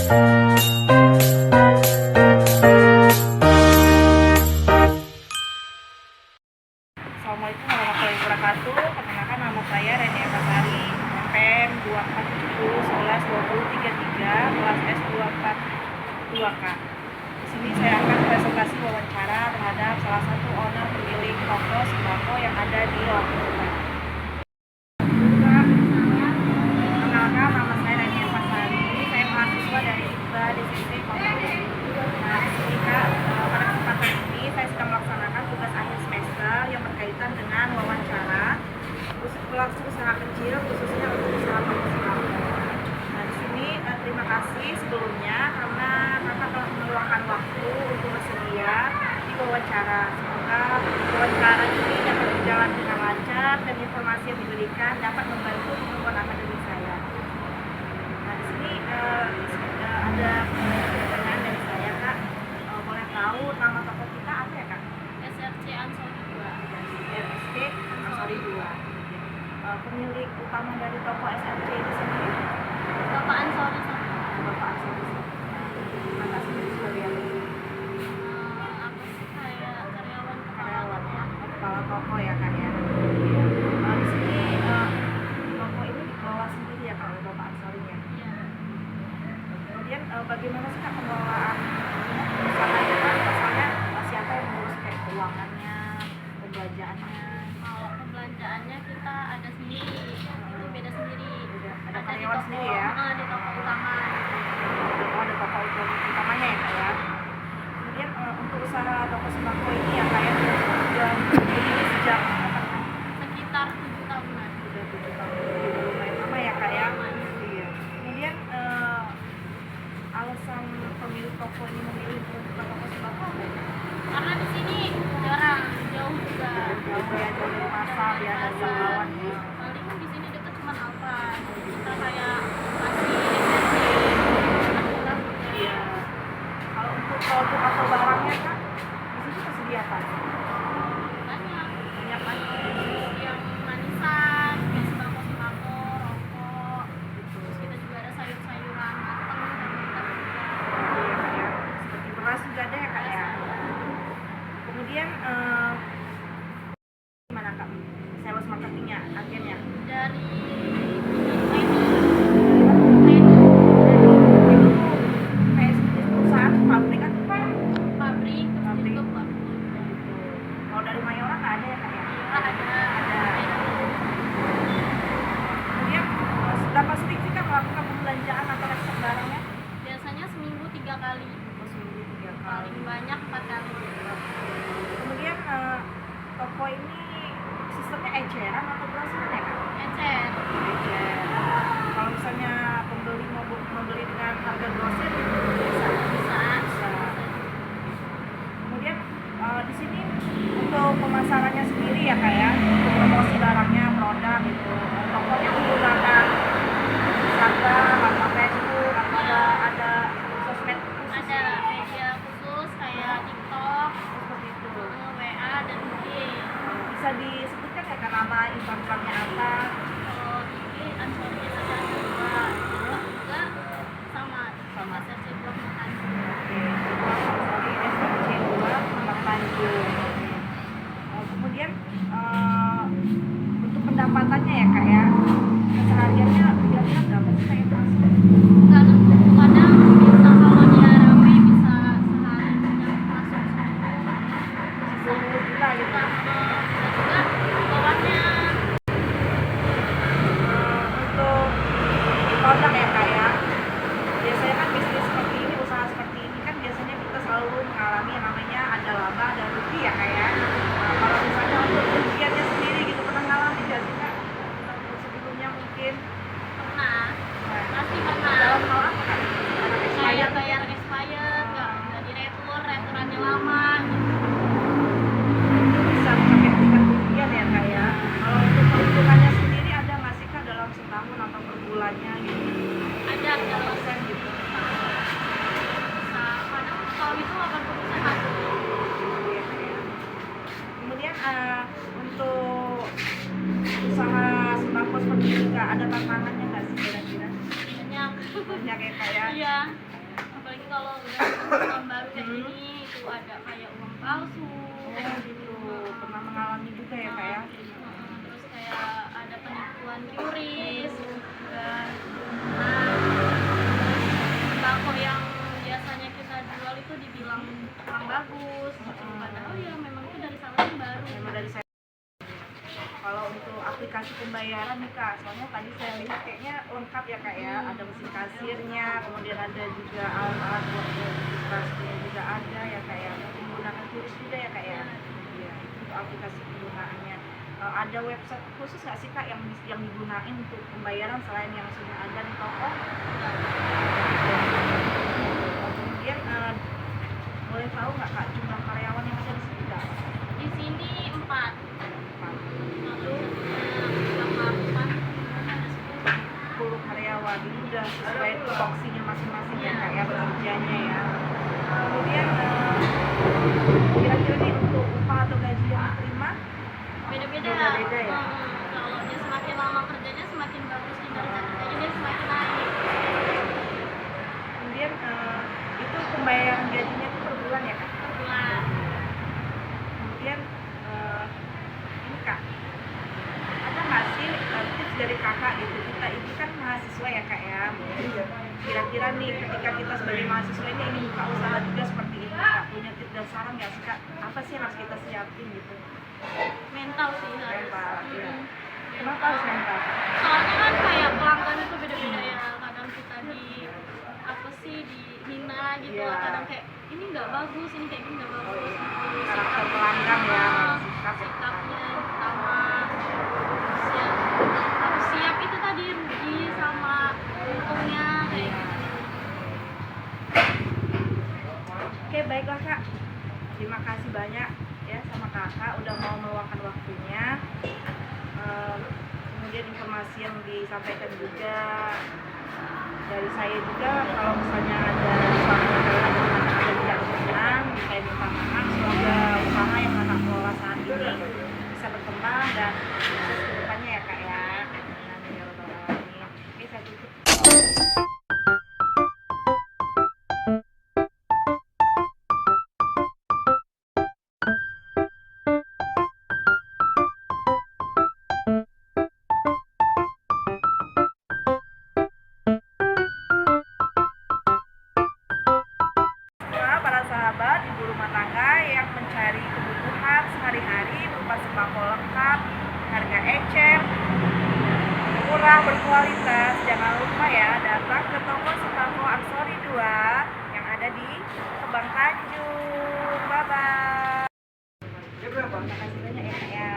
Assalamualaikum warahmatullahi wabarakatuh. Perkenalkan, nama saya Reni Pasari, NPM 2470112033, kelas S242K. Di sini saya akan presentasi wawancara terhadap salah satu owner pemilik toko sembako yang ada di Lombok. Perkenalkan, nama saya Reni Pasari. Saya mahasiswa dari IPA DCC Kompas. Nah, di sini Kak, pada kesempatan ini saya sedang melaksanakan tugas akhir semester yang berkaitan dengan wawancara pelaku usaha kecil, khususnya untuk usaha toko sembako. Nah, di sini terima kasih sebelumnya karena Kakak telah meluangkan waktu untuk bersedia di wawancara. Semoga wawancara ini dapat berjalan dengan lancar dan informasi yang diberikan dapat membantu kemampuan akademik saya. Nah, di sini ada pertanyaan dari saya, Kak. Boleh tahu nama toko kita apa ya, Kak? SRC Ansori 2. SRC Ansori 2. Pemilik utama dari toko SRC itu sendiri Bapak Ansori 1. Bapak Ansori. Kakak sendiri sebagai apa? Aku sih kayak karyawan Karyawan ya, toko. kepala toko ya, Kak ya. Di sini toko ini dikelola sendiri ya, Kak, oleh Bapak Ansori ya. Iya. Kemudian bagaimana sih, Kak, pengelolaan usahanya, Kak? Misalnya siapa yang mengurus kayak keuangannya, pembelanjaannya? Kalau pembelanjaannya kita ada sendiri, itu beda sendiri. Ada di karyawan toko, sendiri ya? di toko utama. Oh, ada toko utamanya ya, Kak ya. Kemudian untuk usaha toko sembako ini ya, Kak ya, sudah berdiri sejak kapan? Sekitar 7 tahunan. Sudah 7 tahun, lumayan lama ya, Kak ya. Iya. Kemudian alasan pemilik toko ini memilih untuk buka toko sembako apa ya? Karena di sini jarang, jauh juga. Jauh ya, jauh dari pasar ya, dari jangkauan ya. Paling di sini deket cuma apa? Kita kayak masih SRC. Iya. Kalau untuk produk atau barangnya, Kak, di sini tersedia apa? Banyak. Banyak kan? Yang manisan, kayak sembako-sembako, rokok. Terus kita juga ada sayur-sayuran matang dan mentah juga. Iya, Kak ya. Seperti beras juga ada ya, Kak ya. Kemudian gimana, Kak, sales marketingnya, agennya? Dari Kayak perusahaan pabrik kan? pabrik, terus Pabrik. juga buat Kalau dari Mayora nggak ada ya, Kak ya? ada. Kemudian berapa sering sih, Kak, melakukan pembelanjaan atau ekspor barangnya? Biasanya seminggu 3 kali, Oh, seminggu 3 kali. paling banyak 4 kali. Kemudian toko ini sistemnya eceran atau grosiran ya, Kak? Ecer. Ecer. Kalau misalnya pembeli mau membeli dengan harga grosir bisa. Bisa. Kemudian di sini untuk pemasarannya sendiri ya, Kak ya, untuk promosi barangnya, produk gitu. Tokonya menggunakan Instagram atau Facebook atau ada sosmed khusus Ada media khusus kayak TikTok, seperti itu. WA dan IG. Bisa disebutkan ya, Kak, nama Instagramnya apa? Kalau IG Ansori saja ada 2. TikTok juga sama SRC Blog Makan. Oke, sorry, SRC 2 Kemang Tanjung. Kemudian untuk pendapatannya ya, Kak ya, kesehariannya kira-kira berapa sih, Kak, yang masuk? Kadang bisa kalau dia rame bisa sehari yang masuk 10 juta gitu. bisa juga bawahnya. Untuk produk ya, Kak ya, biasanya kan bisnis seperti ini, usaha seperti ini kan biasanya kita selalu mengalami yang namanya ada laba, ada rugi ya, Kak ya. Kalau misalnya untuk rugiannya sendiri gitu, pernah ngalamin nggak sih, Kak? Untuk sebelumnya mungkin Pernah, pasti pernah. dalam hal apa, Kak? Karena Kayak expired bayar expired, nggak diretur, returannya lama gitu. bisa sampai tingkat kerugian ya, Kak ya. Kalau untuk perhitungannya sendiri ada nggak sih, Kak, dalam setahun atau per bulannya gitu? Ada kalau Persen gitu. bisa kadang tahun itu 80% masuk. Iya, Kak ya. Kemudian untuk usaha sembako seperti ini, Kak, ada tantangannya nggak sih kira-kira? Banyak. Banyak ya, Kak ya. Iya. apalagi kalau udah tahun baru kayak gini itu ada kayak uang palsu Oh gitu, pernah mengalami juga ya kak ya? terus kayak ada penipuan QRIS juga. Sembako yang biasanya kita jual itu dibilang kurang bagus padahal ya memang itu dari sana yang baru. Memang dari saya. Kalau untuk aplikasi pembayaran nih kak, soalnya tadi saya lihat kayaknya lengkap ya kak ya, ada mesin kasirnya, kemudian ada juga alat-alat buat registrasinya juga ada ya kak ya, menggunakan QRIS juga ya kak ya. Iya, itu untuk aplikasi penggunaannya. Ada website khusus nggak sih kak yang digunain untuk pembayaran selain yang sudah ada di toko? Kemudian boleh tahu nggak kak jumlah karyawan yang ada di sini kak? Di sini 4. Lalu 10 karyawan ini udah sesuai tupoksinya masing-masing ya kak ya bekerjanya ya. Kemudian kira-kira nih untuk upah atau gaji yang diterima beda-beda. Beda-beda ya? Kalau dia semakin lama kerjanya semakin bagus kinerja kerjanya dia semakin naik. kemudian itu pembayaran gajinya itu per bulan ya kak. Per bulan. Kemudian ini kak, ada nggak sih tips dari kakak gitu, kita ini kan mahasiswa ya kak ya, kira-kira nih ketika kita sebagai mahasiswa ini ingin buka usaha juga seperti ini kak, punya tips dan saran nggak sih kak, apa sih yang harus kita siapin gitu? Mental sih harus. Mental, iya. Kenapa harus mental? Soalnya kan kayak pelanggan itu beda-beda ya. Kadang kita apa sih dihina gitu. Iya. Kadang kayak ini nggak bagus, ini kayak gini nggak bagus. Karakter pelanggan ya, Sikapnya pertama harus siap itu tadi rugi sama untungnya kayak gitu. Oke baiklah kak, terima kasih banyak ya sama kakak udah mau meluangkan waktunya. Kemudian informasi yang disampaikan juga dari saya juga, kalau misalnya ada yang tidak berkenan saya minta maaf. Semoga usaha yang kakak kelola saat ini bisa berkembang dan sukses ke depannya ya kak ya. Amin ya rabbal alamin. Oke saya tutup. Para sahabat ibu rumah tangga yang mencari kebutuhan sehari-hari berupa sembako lengkap, harga ecek, murah, berkualitas, jangan lupa ya datang ke toko sembako Aksori 2 yang ada di Kebang Tanjung. Bye bye. Terima kasih banyak ya kak ya.